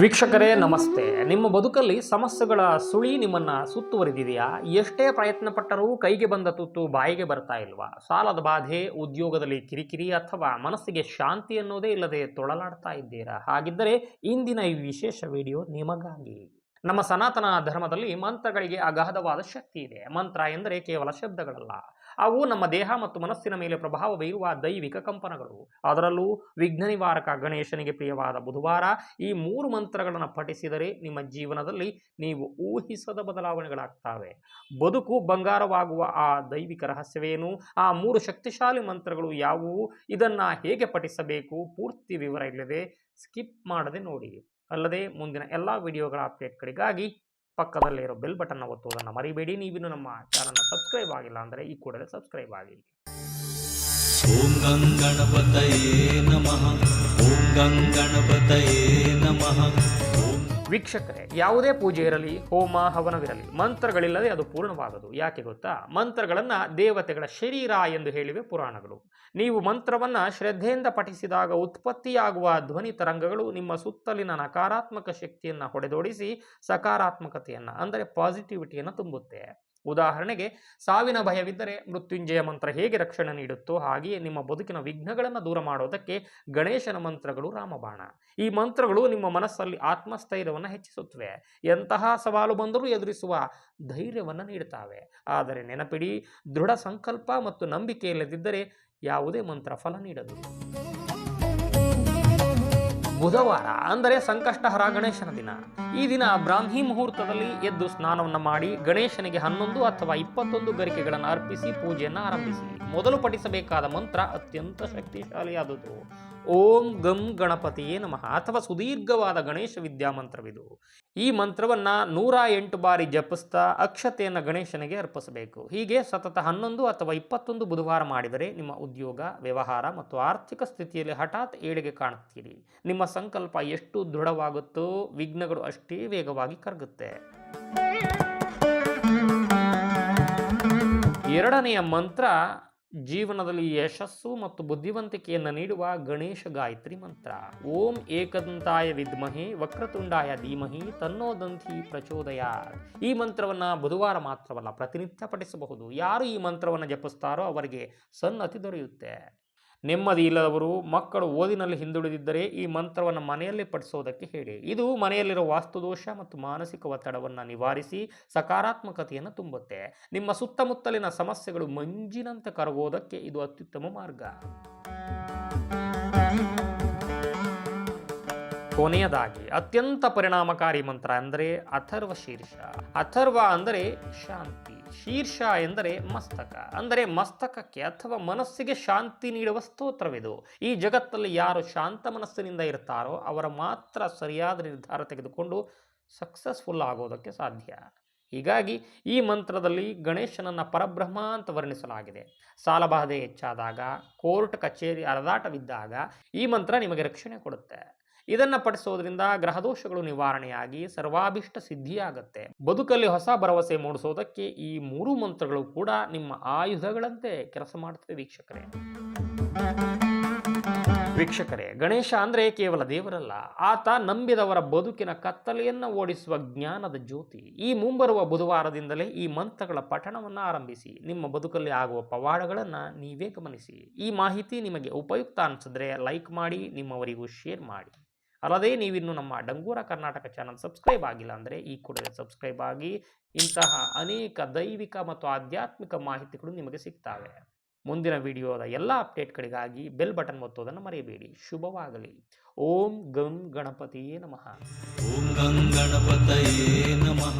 ವೀಕ್ಷಕರೇ ನಮಸ್ತೆ. ನಿಮ್ಮ ಬದುಕಲ್ಲಿ ಸಮಸ್ಯೆಗಳ ಸುಳಿ ನಿಮ್ಮನ್ನ ಸುತ್ತುವರಿದಿದೆಯಾ? ಎಷ್ಟೇ ಪ್ರಯತ್ನ ಪಟ್ಟರೂ ಕೈಗೆ ಬಂದ ತುತ್ತು ಬಾಯಿಗೆ ಬರ್ತಾ ಇಲ್ವಾ? ಸಾಲದ ಬಾಧೆ, ಉದ್ಯೋಗದಲ್ಲಿ ಕಿರಿಕಿರಿ ಅಥವಾ ಮನಸ್ಸಿಗೆ ಶಾಂತಿ ಅನ್ನೋದೇ ಇಲ್ಲದೆ ತೊಳಲಾಡ್ತಾ ಇದ್ದೀರಾ? ಹಾಗಿದ್ದರೆ ಇಂದಿನ ಈ ವಿಶೇಷ ವಿಡಿಯೋ ನಿಮಗಾಗಿ. ನಮ್ಮ ಸನಾತನ ಧರ್ಮದಲ್ಲಿ ಮಂತ್ರಗಳಿಗೆ ಅಗಾಧವಾದ ಶಕ್ತಿ ಇದೆ. ಮಂತ್ರ ಎಂದರೆ ಕೇವಲ ಶಬ್ದಗಳಲ್ಲ, ಅವು ನಮ್ಮ ದೇಹ ಮತ್ತು ಮನಸ್ಸಿನ ಮೇಲೆ ಪ್ರಭಾವ ಬೀರುವ ದೈವಿಕ ಕಂಪನಗಳು. ಅದರಲ್ಲೂ ವಿಘ್ನ ನಿವಾರಕ ಗಣೇಶನಿಗೆ ಪ್ರಿಯವಾದ ಬುಧವಾರ ಈ 3 ಮಂತ್ರಗಳನ್ನು ಪಠಿಸಿದರೆ ನಿಮ್ಮ ಜೀವನದಲ್ಲಿ ನೀವು ಊಹಿಸದ ಬದಲಾವಣೆಗಳಾಗ್ತವೆ. ಬದುಕು ಬಂಗಾರವಾಗುವ ಆ ದೈವಿಕ ರಹಸ್ಯವೇನು? ಆ 3 ಶಕ್ತಿಶಾಲಿ ಮಂತ್ರಗಳು ಯಾವುವು? ಇದನ್ನ ಹೇಗೆ ಪಠಿಸಬೇಕು? ಪೂರ್ತಿ ವಿವರ ಇಲ್ಲದೆ ಸ್ಕಿಪ್ ಮಾಡದೆ ನೋಡಿ. ಅಲ್ಲದೆ ಮುಂದಿನ ಎಲ್ಲ ವಿಡಿಯೋಗಳ ಅಪ್ಡೇಟ್ಗಳಿಗಾಗಿ ಪಕ್ಕದಲ್ಲಿರೋ ಬೆಲ್ ಬಟನ್ ಒತ್ತುವುದನ್ನು ಮರಿಬೇಡಿ. ನೀವಿನ್ನು ನಮ್ಮ ಚಾನಲ್ನ ಸಬ್ಸ್ಕ್ರೈಬ್ ಆಗಿಲ್ಲ ಅಂದರೆ ಈ ಕೂಡಲೇ ಸಬ್ಸ್ಕ್ರೈಬ್ ಆಗಿ. ಓಂ ಗಂ ಗಣಪತಯೇ ನಮಃ. ಓಂ ಗಂ ಗಣಪತಯೇ ನಮಃ. ವೀಕ್ಷಕರೇ, ಯಾವುದೇ ಪೂಜೆ ಇರಲಿ, ಹೋಮ ಹವನವಿರಲಿ, ಮಂತ್ರಗಳಿಲ್ಲದೆ ಅದು ಪೂರ್ಣವಾಗದು. ಯಾಕೆ ಗೊತ್ತಾ? ಮಂತ್ರಗಳನ್ನು ದೇವತೆಗಳ ಶರೀರ ಎಂದು ಹೇಳಿವೆ ಪುರಾಣಗಳು. ನೀವು ಮಂತ್ರವನ್ನ ಶ್ರದ್ಧೆಯಿಂದ ಪಠಿಸಿದಾಗ ಉತ್ಪತ್ತಿಯಾಗುವ ಧ್ವನಿ ತರಂಗಗಳು ನಿಮ್ಮ ಸುತ್ತಲಿನ ನಕಾರಾತ್ಮಕ ಶಕ್ತಿಯನ್ನು ಹೊಡೆದೋಡಿಸಿ ಸಕಾರಾತ್ಮಕತೆಯನ್ನು ಅಂದರೆ ಪಾಸಿಟಿವಿಟಿಯನ್ನು ತುಂಬುತ್ತೆ. ಉದಾಹರಣೆಗೆ, ಸಾವಿನ ಭಯವಿದ್ದರೆ ಮೃತ್ಯುಂಜಯ ಮಂತ್ರ ಹೇಗೆ ರಕ್ಷಣೆ ನೀಡುತ್ತೋ ಹಾಗೆಯೇ ನಿಮ್ಮ ಬದುಕಿನ ವಿಘ್ನಗಳನ್ನು ದೂರ ಮಾಡೋದಕ್ಕೆ ಗಣೇಶನ ಮಂತ್ರಗಳು ರಾಮಬಾಣ. ಈ ಮಂತ್ರಗಳು ನಿಮ್ಮ ಮನಸ್ಸಲ್ಲಿ ಆತ್ಮಸ್ಥೈರ್ಯವನ್ನು ಹೆಚ್ಚಿಸುತ್ತವೆ. ಎಂತಹ ಸವಾಲು ಬಂದರೂ ಎದುರಿಸುವ ಧೈರ್ಯವನ್ನು ನೀಡುತ್ತವೆ. ಆದರೆ ನೆನಪಿಡಿ, ದೃಢ ಸಂಕಲ್ಪ ಮತ್ತು ನಂಬಿಕೆ ಇಲ್ಲದಿದ್ದರೆ ಯಾವುದೇ ಮಂತ್ರ ಫಲ ನೀಡದು. ಬುಧವಾರ ಅಂದರೆ ಸಂಕಷ್ಟಹರ ಗಣೇಶನ ದಿನ. ಈ ದಿನ ಬ್ರಾಹ್ಮಿ ಮುಹೂರ್ತದಲ್ಲಿ ಎದ್ದು ಸ್ನಾನವನ್ನು ಮಾಡಿ ಗಣೇಶನಿಗೆ 11 ಅಥವಾ 21 ಗರಿಕೆಗಳನ್ನು ಅರ್ಪಿಸಿ ಪೂಜೆಯನ್ನು ಆರಂಭಿಸಿ. ಮೊದಲು ಪಠಿಸಬೇಕಾದ ಮಂತ್ರ ಅತ್ಯಂತ ಶಕ್ತಿಶಾಲಿಯಾದುದು. ಓಂ ಗಂ ಗಣಪತಿಯೇ ನಮಃ ಅಥವಾ ಸುದೀರ್ಘವಾದ ಗಣೇಶ ವಿದ್ಯಾಮಂತ್ರವಿದು. ಈ ಮಂತ್ರವನ್ನ 108 ಬಾರಿ ಜಪಿಸ್ತಾ ಅಕ್ಷತೆಯನ್ನು ಗಣೇಶನಿಗೆ ಅರ್ಪಿಸಬೇಕು. ಹೀಗೆ ಸತತ 11 ಅಥವಾ 21 ಬುಧವಾರ ಮಾಡಿದರೆ ನಿಮ್ಮ ಉದ್ಯೋಗ, ವ್ಯವಹಾರ ಮತ್ತು ಆರ್ಥಿಕ ಸ್ಥಿತಿಯಲ್ಲಿ ಹಠಾತ್ ಏಳಿಗೆ ಕಾಣುತ್ತೀರಿ. ನಿಮ್ಮ ಸಂಕಲ್ಪ ಎಷ್ಟು ದೃಢವಾಗುತ್ತೋ ವಿಘ್ನಗಳು ಅಷ್ಟೇ ವೇಗವಾಗಿ ಕರಗುತ್ತೆ. ಎರಡನೆಯ ಮಂತ್ರ ಜೀವನದಲ್ಲಿ ಯಶಸ್ಸು ಮತ್ತು ಬುದ್ಧಿವಂತಿಕೆಯನ್ನು ನೀಡುವ ಗಣೇಶ ಗಾಯತ್ರಿ ಮಂತ್ರ. ಓಂ ಏಕದಂತಾಯ ವಿದ್ಮಹೆ ವಕ್ರತುಂಡಾಯ ಧೀಮಹಿ ತನ್ನೋ ದಂತಿ ಪ್ರಚೋದಯಾತ್. ಈ ಮಂತ್ರವನ್ನು ಬುಧವಾರ ಮಾತ್ರವಲ್ಲ, ಪ್ರತಿನಿತ್ಯ ಪಠಿಸಬಹುದು. ಯಾರು ಈ ಮಂತ್ರವನ್ನು ಜಪಿಸ್ತಾರೋ ಅವರಿಗೆ ಸನ್ನತಿ ದೊರೆಯುತ್ತೆ. ನೆಮ್ಮದಿ ಇಲ್ಲದವರು, ಮಕ್ಕಳು ಓದಿನಲ್ಲಿ ಹಿಂದುಳಿದಿದ್ದರೆ ಈ ಮಂತ್ರವನ್ನು ಮನೆಯಲ್ಲಿ ಪಠಿಸೋದಕ್ಕೆ ಹೇಳಿ. ಇದು ಮನೆಯಲ್ಲಿರೋ ವಾಸ್ತುದೋಷ ಮತ್ತು ಮಾನಸಿಕ ಒತ್ತಡವನ್ನು ನಿವಾರಿಸಿ ಸಕಾರಾತ್ಮಕತೆಯನ್ನು ತುಂಬುತ್ತೆ. ನಿಮ್ಮ ಸುತ್ತಮುತ್ತಲಿನ ಸಮಸ್ಯೆಗಳು ಮಂಜಿನಂತೆ ಕರಗೋದಕ್ಕೆ ಇದು ಅತ್ಯುತ್ತಮ ಮಾರ್ಗ. ಕೊನೆಯದಾಗಿ ಅತ್ಯಂತ ಪರಿಣಾಮಕಾರಿ ಮಂತ್ರ ಅಂದರೆ ಅಥರ್ವ ಶೀರ್ಷ. ಅಥರ್ವ ಅಂದರೆ ಶಾಂತಿ, ಶೀರ್ಷ ಎಂದರೆ ಮಸ್ತಕ, ಅಂದರೆ ಮಸ್ತಕಕ್ಕೆ ಅಥವಾ ಮನಸ್ಸಿಗೆ ಶಾಂತಿ ನೀಡುವ ಸ್ತೋತ್ರವಿದು. ಈ ಜಗತ್ತಲ್ಲಿ ಯಾರು ಶಾಂತ ಮನಸ್ಸಿನಿಂದ ಇರ್ತಾರೋ ಅವರ ಮಾತ್ರ ಸರಿಯಾದ ನಿರ್ಧಾರ ತೆಗೆದುಕೊಂಡು ಸಕ್ಸಸ್ಫುಲ್ ಆಗೋದಕ್ಕೆ ಸಾಧ್ಯ. ಹೀಗಾಗಿ ಈ ಮಂತ್ರದಲ್ಲಿ ಗಣೇಶನನ್ನು ಪರಬ್ರಹ್ಮ ಅಂತ ವರ್ಣಿಸಲಾಗಿದೆ. ಸಾಲಬಾಧೆ ಹೆಚ್ಚಾದಾಗ, ಕೋರ್ಟ್ ಕಚೇರಿ ಅರದಾಟವಿದ್ದಾಗ ಈ ಮಂತ್ರ ನಿಮಗೆ ರಕ್ಷಣೆ ಕೊಡುತ್ತೆ. ಇದನ್ನು ಪಠಿಸೋದ್ರಿಂದ ಗ್ರಹದೋಷಗಳು ನಿವಾರಣೆಯಾಗಿ ಸರ್ವಾಭಿಷ್ಟ ಸಿದ್ಧಿಯಾಗತ್ತೆ. ಬದುಕಲ್ಲಿ ಹೊಸ ಭರವಸೆ ಮೂಡಿಸೋದಕ್ಕೆ ಈ 3 ಮಂತ್ರಗಳು ಕೂಡ ನಿಮ್ಮ ಆಯುಧಗಳಂತೆ ಕೆಲಸ ಮಾಡುತ್ತವೆ. ವೀಕ್ಷಕರೇ, ಗಣೇಶ ಅಂದರೆ ಕೇವಲ ದೇವರಲ್ಲ, ಆತ ನಂಬಿದವರ ಬದುಕಿನ ಕತ್ತಲೆಯನ್ನು ಓಡಿಸುವ ಜ್ಞಾನದ ಜ್ಯೋತಿ. ಈ ಮುಂಬರುವ ಬುಧವಾರದಿಂದಲೇ ಈ ಮಂತ್ರಗಳ ಪಠಣವನ್ನು ಆರಂಭಿಸಿ. ನಿಮ್ಮ ಬದುಕಲ್ಲಿ ಆಗುವ ಪವಾಡಗಳನ್ನು ನೀವೇ ಗಮನಿಸಿ. ಈ ಮಾಹಿತಿ ನಿಮಗೆ ಉಪಯುಕ್ತ ಅನಿಸಿದ್ರೆ ಲೈಕ್ ಮಾಡಿ, ನಿಮ್ಮವರಿಗೂ ಶೇರ್ ಮಾಡಿ. ಅಲ್ಲದೆ ನೀವಿನ್ನು ನಮ್ಮ ಡಂಗೂರ ಕರ್ನಾಟಕ ಚಾನಲ್ ಸಬ್ಸ್ಕ್ರೈಬ್ ಆಗಿಲ್ಲ ಅಂದರೆ ಈ ಕೂಡಲೇ ಸಬ್ಸ್ಕ್ರೈಬ್ ಆಗಿ. ಇಂತಹ ಅನೇಕ ದೈವಿಕ ಮತ್ತು ಆಧ್ಯಾತ್ಮಿಕ ಮಾಹಿತಿಗಳು ನಿಮಗೆ ಸಿಗ್ತವೆ. ಮುಂದಿನ ವಿಡಿಯೋದ ಎಲ್ಲ ಅಪ್ಡೇಟ್ಗಳಿಗಾಗಿ ಬೆಲ್ ಬಟನ್ ಒತ್ತೋದನ್ನು ಮರೆಯಬೇಡಿ. ಶುಭವಾಗಲಿ. ಓಂ ಗಂ ಗಣಪತಿಯೇ ನಮಃ. ಓಂ ಗಂ ಗಣಪತಯೇ ನಮಃ.